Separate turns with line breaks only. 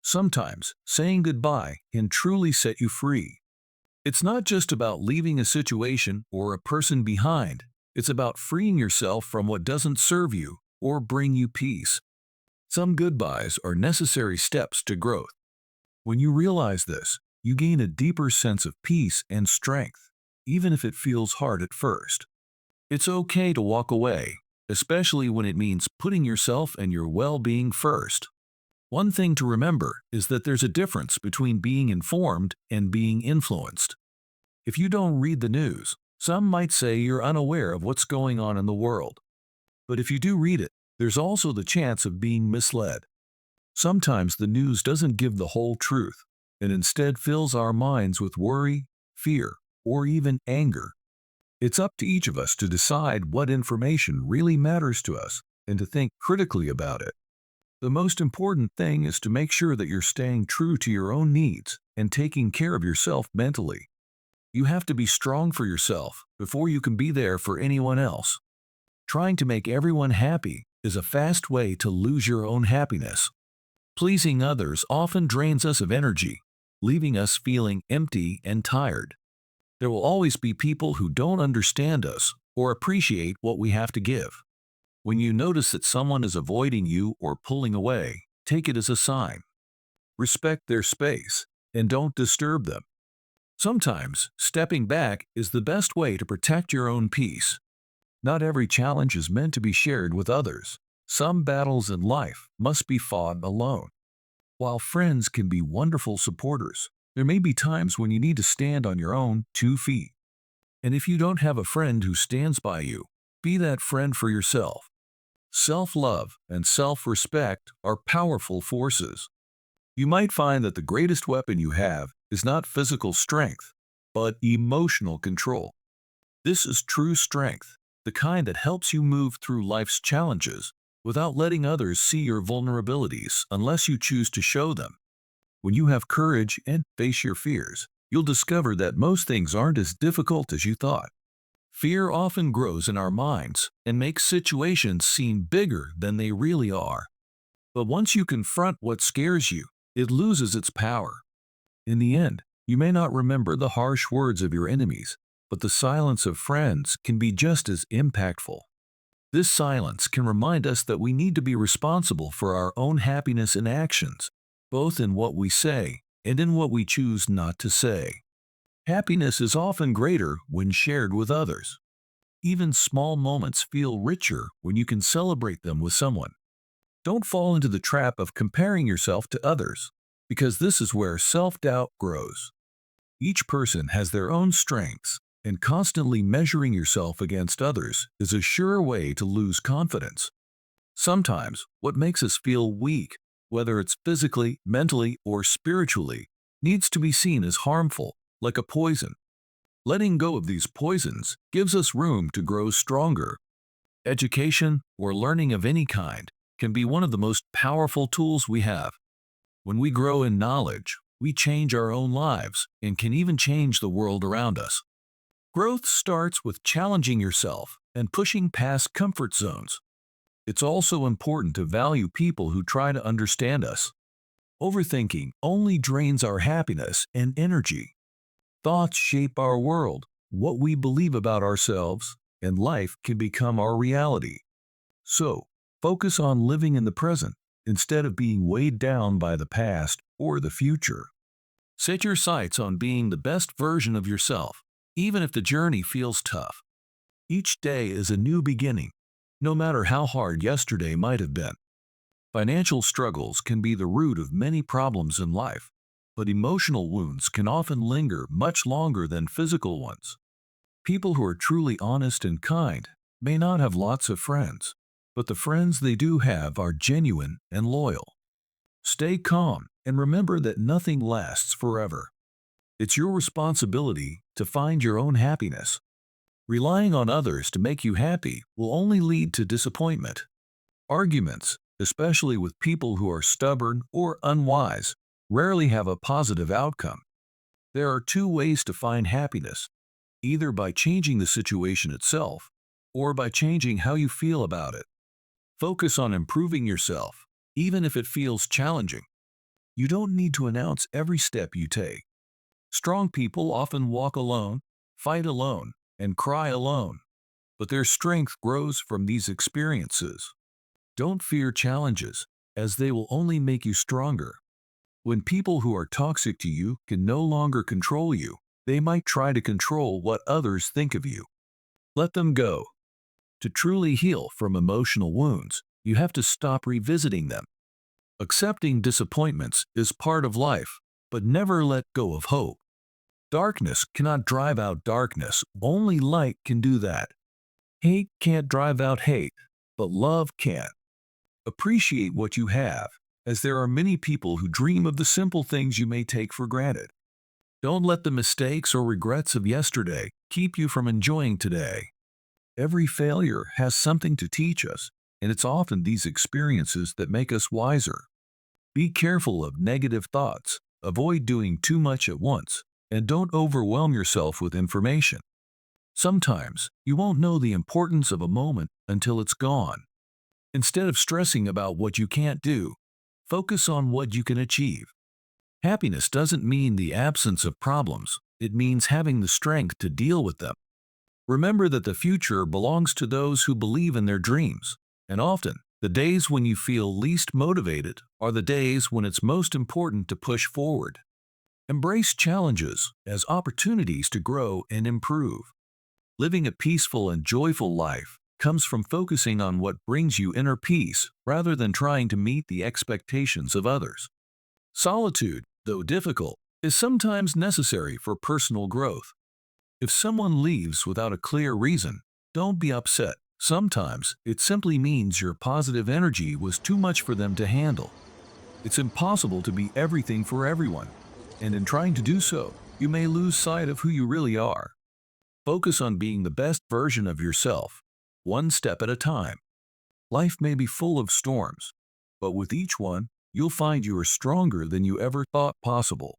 Sometimes saying goodbye can truly set you free. It's not just about leaving a situation or a person behind, it's about freeing yourself from what doesn't serve you or bring you peace. Some goodbyes are necessary steps to growth. When you realize this, you gain a deeper sense of peace and strength, even if it feels hard at first. It's okay to walk away, especially when it means putting yourself and your well-being first. One thing to remember is that there's a difference between being informed and being influenced. If you don't read the news, some might say you're unaware of what's going on in the world. But if you do read it, there's also the chance of being misled. Sometimes the news doesn't give the whole truth, and instead fills our minds with worry, fear, or even anger. It's up to each of us to decide what information really matters to us and to think critically about it. The most important thing is to make sure that you're staying true to your own needs and taking care of yourself mentally. You have to be strong for yourself before you can be there for anyone else. Trying to make everyone happy is a fast way to lose your own happiness. Pleasing others often drains us of energy, leaving us feeling empty and tired. There will always be people who don't understand us or appreciate what we have to give. When you notice that someone is avoiding you or pulling away, take it as a sign. Respect their space and don't disturb them. Sometimes, stepping back is the best way to protect your own peace. Not every challenge is meant to be shared with others. Some battles in life must be fought alone. While friends can be wonderful supporters, there may be times when you need to stand on your own 2 feet. And if you don't have a friend who stands by you, be that friend for yourself. Self-love and self-respect are powerful forces. You might find that the greatest weapon you have is not physical strength, but emotional control. This is true strength, the kind that helps you move through life's challenges without letting others see your vulnerabilities unless you choose to show them. When you have courage and face your fears, you'll discover that most things aren't as difficult as you thought. Fear often grows in our minds and makes situations seem bigger than they really are. But once you confront what scares you, it loses its power. In the end, you may not remember the harsh words of your enemies, but the silence of friends can be just as impactful. This silence can remind us that we need to be responsible for our own happiness and actions, both in what we say and in what we choose not to say. Happiness is often greater when shared with others. Even small moments feel richer when you can celebrate them with someone. Don't fall into the trap of comparing yourself to others, because this is where self-doubt grows. Each person has their own strengths, and constantly measuring yourself against others is a sure way to lose confidence. Sometimes, what makes us feel weak, whether it's physically, mentally, or spiritually, needs to be seen as harmful, like a poison. Letting go of these poisons gives us room to grow stronger. Education, or learning of any kind, can be one of the most powerful tools we have. When we grow in knowledge, we change our own lives and can even change the world around us. Growth starts with challenging yourself and pushing past comfort zones. It's also important to value people who try to understand us. Overthinking only drains our happiness and energy. Thoughts shape our world, what we believe about ourselves, and life can become our reality. So, focus on living in the present instead of being weighed down by the past or the future. Set your sights on being the best version of yourself, even if the journey feels tough. Each day is a new beginning, no matter how hard yesterday might have been. Financial struggles can be the root of many problems in life, but emotional wounds can often linger much longer than physical ones. People who are truly honest and kind may not have lots of friends, but the friends they do have are genuine and loyal. Stay calm and remember that nothing lasts forever. It's your responsibility to find your own happiness. Relying on others to make you happy will only lead to disappointment. Arguments, especially with people who are stubborn or unwise, rarely have a positive outcome. There are two ways to find happiness, either by changing the situation itself or by changing how you feel about it. Focus on improving yourself, even if it feels challenging. You don't need to announce every step you take. Strong people often walk alone, fight alone, and cry alone, but their strength grows from these experiences. Don't fear challenges, as they will only make you stronger. When people who are toxic to you can no longer control you, they might try to control what others think of you. Let them go. To truly heal from emotional wounds, you have to stop revisiting them. Accepting disappointments is part of life, but never let go of hope. Darkness cannot drive out darkness, only light can do that. Hate can't drive out hate, but love can. Appreciate what you have, as there are many people who dream of the simple things you may take for granted. Don't let the mistakes or regrets of yesterday keep you from enjoying today. Every failure has something to teach us, and it's often these experiences that make us wiser. Be careful of negative thoughts, avoid doing too much at once, and don't overwhelm yourself with information. Sometimes you won't know the importance of a moment until it's gone. Instead of stressing about what you can't do, focus on what you can achieve. Happiness doesn't mean the absence of problems, it means having the strength to deal with them. Remember that the future belongs to those who believe in their dreams, and often, the days when you feel least motivated are the days when it's most important to push forward. Embrace challenges as opportunities to grow and improve. Living a peaceful and joyful life comes from focusing on what brings you inner peace rather than trying to meet the expectations of others. Solitude, though difficult, is sometimes necessary for personal growth. If someone leaves without a clear reason, don't be upset. Sometimes it simply means your positive energy was too much for them to handle. It's impossible to be everything for everyone, and in trying to do so, you may lose sight of who you really are. Focus on being the best version of yourself, one step at a time. Life may be full of storms, but with each one, you'll find you are stronger than you ever thought possible.